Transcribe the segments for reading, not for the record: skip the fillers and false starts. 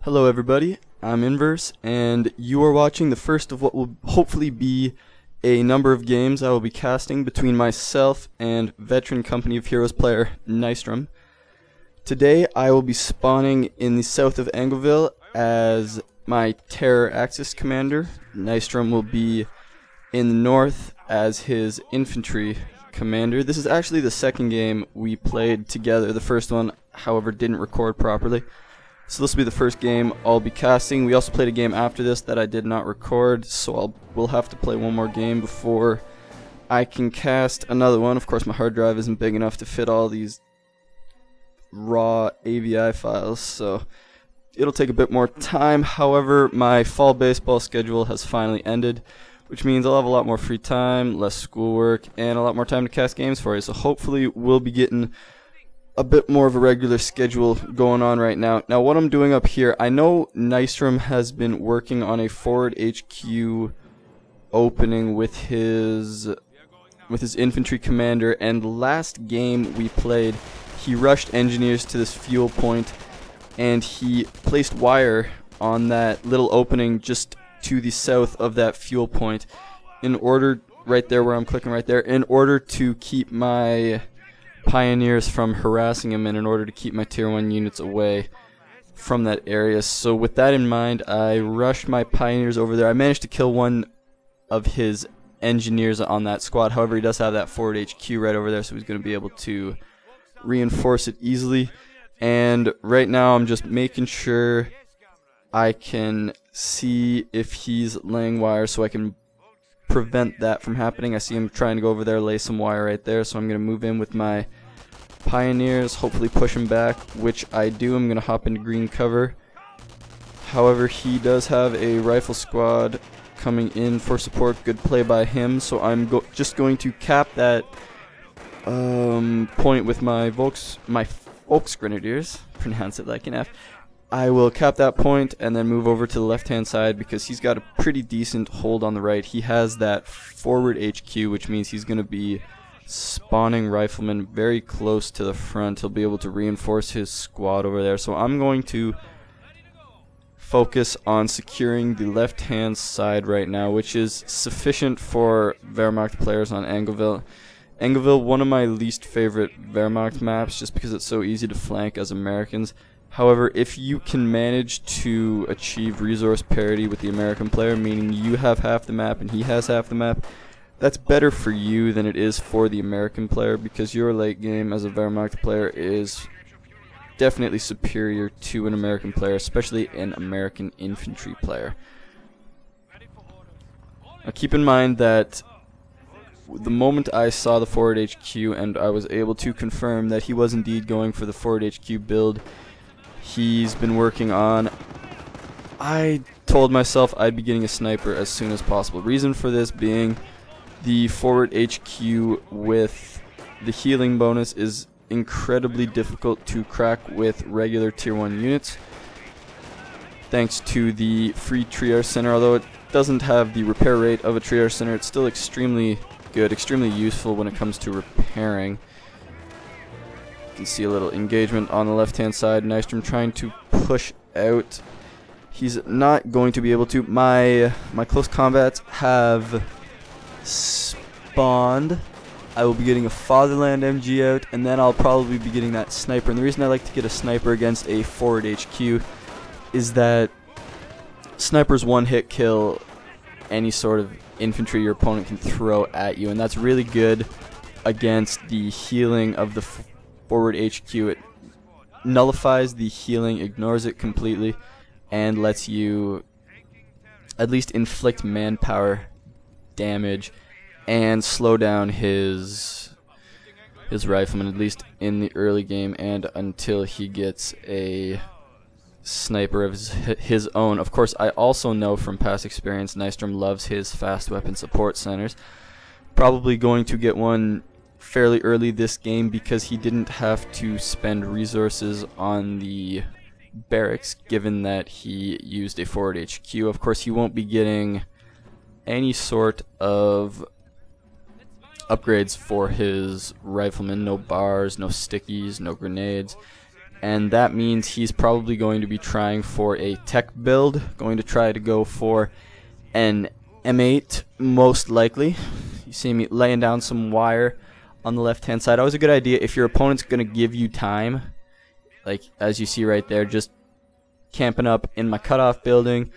Hello everybody, I'm Inverse, and you are watching the first of what will hopefully be a number of games I will be casting between myself and veteran Company of Heroes player Nystrom. Today I will be spawning in the south of Angleville as my Terror Axis commander. Nystrom will be in the north as his infantry commander. This is actually the second game we played together. The first one, however, didn't record properly. So this will be the first game I'll be casting. We also played a game after this that I did not record, so we'll have to play one more game before I can cast another one. Of course, my hard drive isn't big enough to fit all these raw AVI files, so it'll take a bit more time. However, my fall baseball schedule has finally ended, which means I'll have a lot more free time, less schoolwork, and a lot more time to cast games for you. So hopefully we'll be getting a bit more of a regular schedule going on right now. Now what I'm doing up here, I know Nystrom has been working on a forward HQ opening with his infantry commander, and the last game we played he rushed engineers to this fuel point and he placed wire on that little opening just to the south of that fuel point in order, right there where I'm clicking right there, in order to keep my Pioneers from harassing him and in order to keep my tier 1 units away from that area. So with that in mind, I rushed my Pioneers over there. I managed to kill one of his engineers on that squad. However, he does have that forward HQ right over there, so he's going to be able to reinforce it easily. And right now I'm just making sure I can see if he's laying wire so I can prevent that from happening. I see him trying to go over there, lay some wire right there, so I'm going to move in with my Pioneers, hopefully push him back, which I do. I'm going to hop into green cover. However, he does have a rifle squad coming in for support. Good play by him, so I'm just going to cap that point with my Volksgrenadiers, pronounce it like an F. I will cap that point and then move over to the left-hand side because he's got a pretty decent hold on the right. He has that forward HQ, which means he's going to be spawning riflemen very close to the front. He'll be able to reinforce his squad over there. So I'm going to focus on securing the left-hand side right now, which is sufficient for Wehrmacht players on Angleville. Angleville, one of my least favorite Wehrmacht maps, just because it's so easy to flank as Americans. However, if you can manage to achieve resource parity with the American player, meaning you have half the map and he has half the map, that's better for you than it is for the American player, because your late game as a Wehrmacht player is definitely superior to an American player, especially an American infantry player. Now keep in mind that the moment I saw the forward HQ and I was able to confirm that he was indeed going for the forward HQ build he's been working on, I told myself I'd be getting a sniper as soon as possible. Reason for this being the forward HQ with the healing bonus is incredibly difficult to crack with regular tier 1 units, thanks to the free triage center. Although it doesn't have the repair rate of a triage center, it's still extremely good, extremely useful when it comes to repairing. You can see a little engagement on the left-hand side. Nystrom trying to push out. He's not going to be able to. My close combats have spawned. I will be getting a Fatherland MG out, and then I'll probably be getting that sniper. And the reason I like to get a sniper against a forward HQ is that snipers one-hit kill any sort of infantry your opponent can throw at you, and that's really good against the healing of the forward HQ. It nullifies the healing, ignores it completely, and lets you at least inflict manpower damage and slow down his rifleman, at least in the early game and until he gets a sniper of his own. Of course, I also know from past experience Nystrom loves his fast weapon support centers. Probably going to get one fairly early this game because he didn't have to spend resources on the barracks, given that he used a forward HQ. Of course, he won't be getting any sort of upgrades for his riflemen. No bars, no stickies, no grenades. and that means he's probably going to be trying for a tech build, going to try to go for an M8 most likely. You see me laying down some wire on the left hand side. Always a good idea if your opponent's going to give you time, like as you see right there, just camping up in my cutoff building,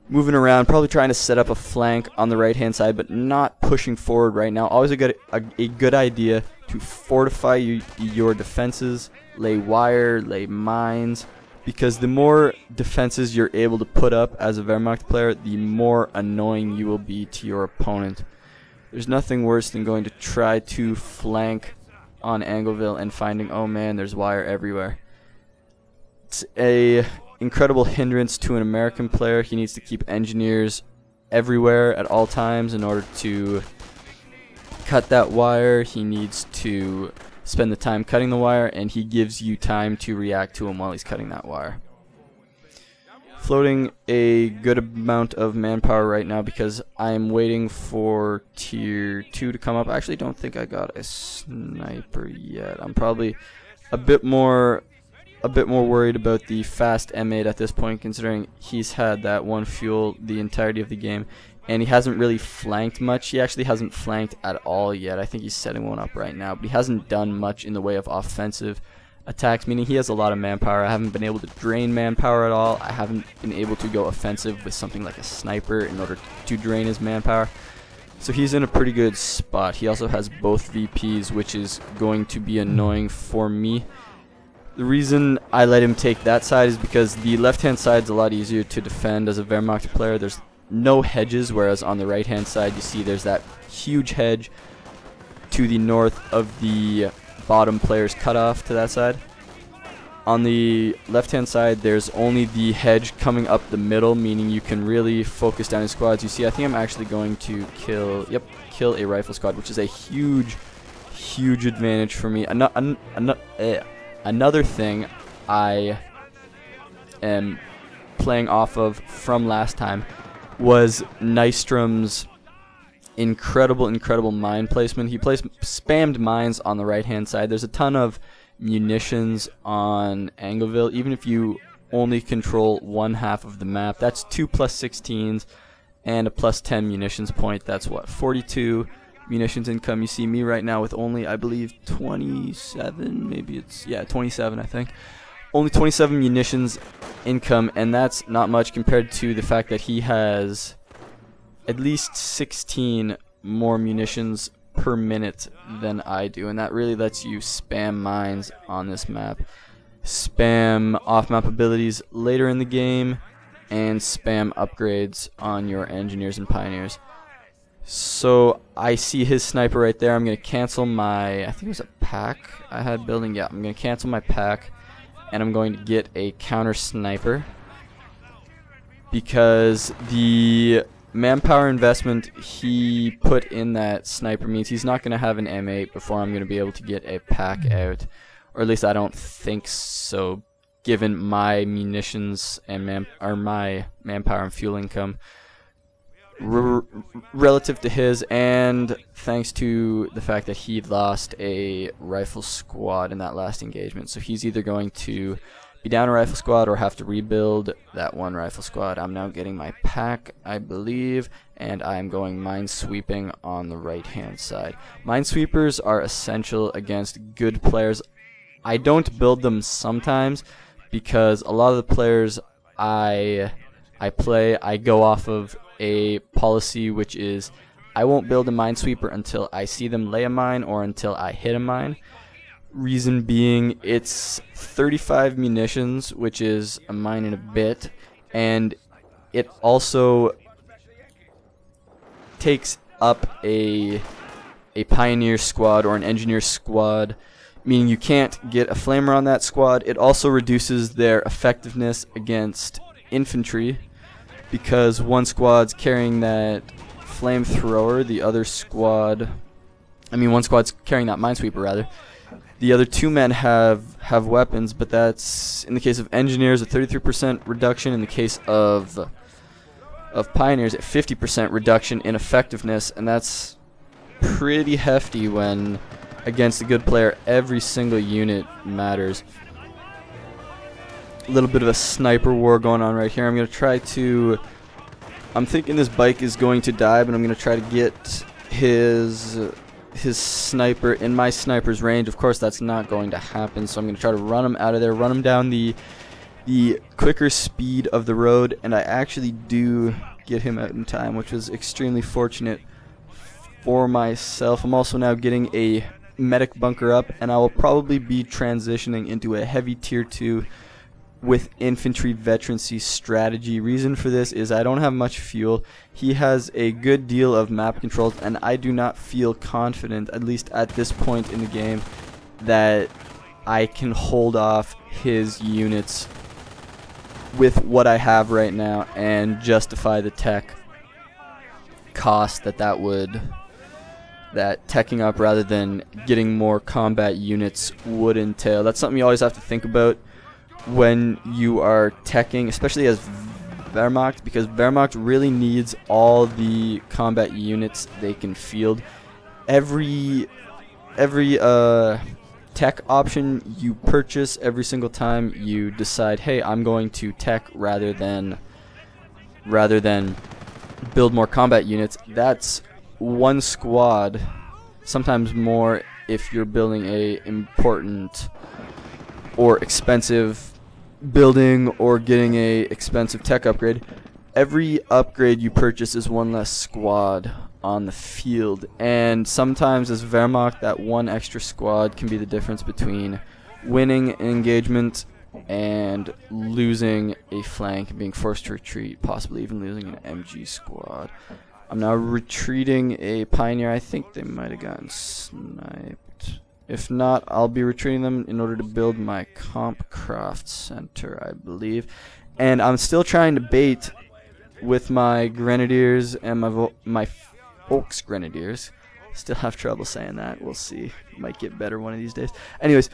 moving around, probably trying to set up a flank on the right hand side, but not pushing forward right now. Always a good idea to fortify your defenses, lay wire, lay mines, because the more defenses you're able to put up as a Wehrmacht player, the more annoying you will be to your opponent. There's nothing worse than going to try to flank on Angleville and finding, oh man, there's wire everywhere. It's a incredible hindrance to an American player. He needs to keep engineers everywhere at all times in order to cut that wire. He needs to spend the time cutting the wire, and he gives you time to react to him while he's cutting that wire. Floating a good amount of manpower right now because I'm waiting for tier 2 to come up. I actually don't think I got a sniper yet. I'm probably a bit more worried about the fast M8 at this point, considering he's had that one fuel the entirety of the game, and he hasn't really flanked much. He actually hasn't flanked at all yet. I think he's setting one up right now, but he hasn't done much in the way of offensive attacks, meaning he has a lot of manpower. I haven't been able to drain manpower at all. I haven't been able to go offensive with something like a sniper in order to drain his manpower. So he's in a pretty good spot. He also has both VPs, which is going to be annoying for me. The reason I let him take that side is because the left-hand side is a lot easier to defend as a Wehrmacht player. There's no hedges, whereas on the right-hand side you see there's that huge hedge to the north of the bottom player's cutoff to that side. On the left-hand side, there's only the hedge coming up the middle, meaning you can really focus down his squads. You see, I think I'm actually going to kill a rifle squad, which is a huge advantage for me. Another thing I am playing off of from last time was Nystrom's incredible mine placement. He spammed mines on the right hand side. There's a ton of munitions on Angleville. Even if you only control one half of the map, that's 2 +16s and a +10 munitions point. That's what, 42 munitions income. You see me right now with only, I believe, 27, maybe it's, yeah, 27 I think. Only 27 munitions income, and that's not much compared to the fact that he has at least 16 more munitions per minute than I do, and that really lets you spam mines on this map, spam off-map abilities later in the game, and spam upgrades on your engineers and pioneers. So I see his sniper right there. I'm going to cancel my, I think it was a pack I had building. Yeah, I'm going to cancel my pack, and I'm going to get a counter sniper because the manpower investment he put in that sniper means he's not going to have an M8 before I'm going to be able to get a pack out, or at least I don't think so, given my munitions and my manpower and fuel income relative to his, and thanks to the fact that he lost a rifle squad in that last engagement. So he's either going to be down a rifle squad or have to rebuild that one rifle squad. I'm now getting my pack, I believe, and I'm going minesweeping on the right hand side. Minesweepers are essential against good players. I don't build them sometimes because a lot of the players I go off of a policy which is I won't build a minesweeper until I see them lay a mine or until I hit a mine. Reason being, it's 35 munitions, which is a mine and a bit, and it also takes up a pioneer squad or an engineer squad, meaning you can't get a flamer on that squad. It also reduces their effectiveness against infantry, because one squad's carrying that flamethrower, the other squad, one squad's carrying that minesweeper rather. The other two men have weapons, but that's, in the case of engineers, a 33% reduction. In the case of pioneers, a 50% reduction in effectiveness, and that's pretty hefty when against a good player every single unit matters. little bit of a sniper war going on right here. I'm going to try to... I'm thinking this bike is going to die, but I'm going to try to get his sniper in my sniper's range. Of course, that's not going to happen, so I'm going to try to run him out of there, run him down the quicker speed of the road, and I actually do get him out in time, which was extremely fortunate for myself. I'm also now getting a medic bunker up, and I will probably be transitioning into a heavy tier 2 with infantry veterancy strategy. Reason for this is I don't have much fuel. He has a good deal of map controls, and I do not feel confident, at least at this point in the game, that I can hold off his units with what I have right now and justify the tech cost that teching up rather than getting more combat units would entail. That's something you always have to think about when you are teching, especially as Wehrmacht, because Wehrmacht really needs all the combat units they can field. Every tech option you purchase, every single time you decide, hey, I'm going to tech rather than build more combat units, that's one squad, sometimes more if you're building a important or expensive building or getting a expensive tech upgrade. Every upgrade you purchase is one less squad on the field, and sometimes as Wehrmacht, that one extra squad can be the difference between winning an engagement and losing a flank, being forced to retreat, possibly even losing an MG squad. I'm now retreating a Pioneer. I think they might have gotten sniped. If not, I'll be retreating them in order to build my Compcraft Center, I believe. And I'm still trying to bait with my Grenadiers and my Volks Grenadiers. Still have trouble saying that. We'll see. Might get better one of these days. Anyways,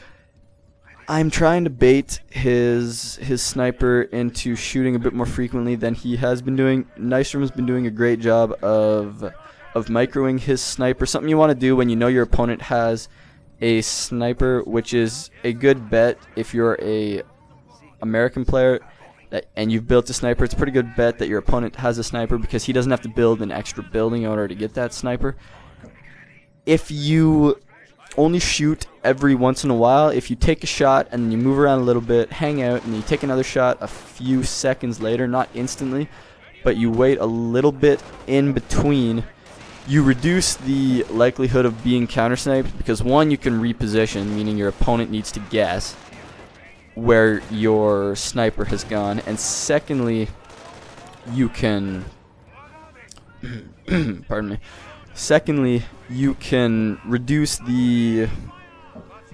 I'm trying to bait his sniper into shooting a bit more frequently than he has been doing. Nystrom has been doing a great job of microing his sniper. Something you want to do when you know your opponent has a sniper, which is a good bet if you're a American player and you've built a sniper. It's a pretty good bet that your opponent has a sniper because he doesn't have to build an extra building in order to get that sniper. If you only shoot every once in a while, if you take a shot and then you move around a little bit, hang out, and you take another shot a few seconds later, not instantly, but you wait a little bit in between, you reduce the likelihood of being counter-sniped because, one, you can reposition, meaning your opponent needs to guess where your sniper has gone, and secondly, you can pardon me. Secondly, you can reduce the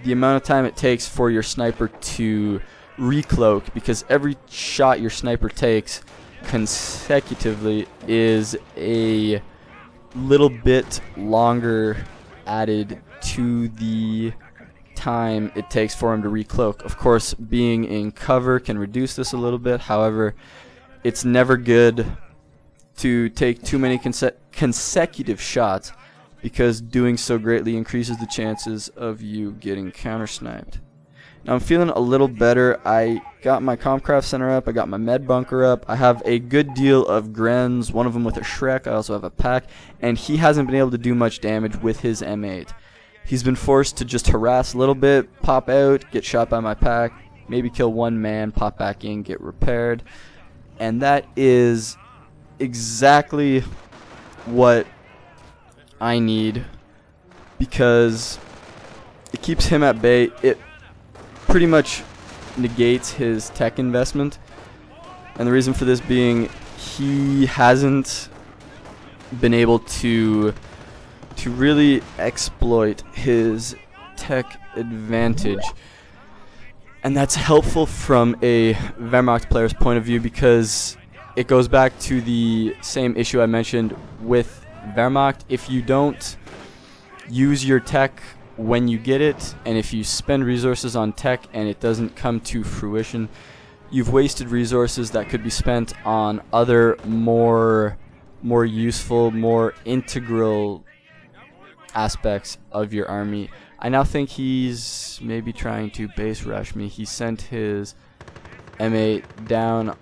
amount of time it takes for your sniper to recloak, because every shot your sniper takes consecutively is a little bit longer added to the time it takes for him to recloak. Of course, being in cover can reduce this a little bit. However, it's never good to take too many consecutive shots, because doing so greatly increases the chances of you getting counter-sniped. Now I'm feeling a little better. I got my Compcraft Center up, I got my med bunker up, I have a good deal of Grens, one of them with a Shrek, I also have a pack, and he hasn't been able to do much damage with his M8. He's been forced to just harass a little bit, pop out, get shot by my pack, maybe kill one man, pop back in, get repaired, and that is exactly what I need, because it keeps him at bay. It pretty much negates his tech investment, and the reason for this being he hasn't been able to really exploit his tech advantage, and that's helpful from a Wehrmacht player's point of view, because it goes back to the same issue I mentioned with Wehrmacht. If you don't use your tech when you get it, and if you spend resources on tech and it doesn't come to fruition, you've wasted resources that could be spent on other more useful, more integral aspects of your army. I now think he's maybe trying to base rush me. He sent his M8 down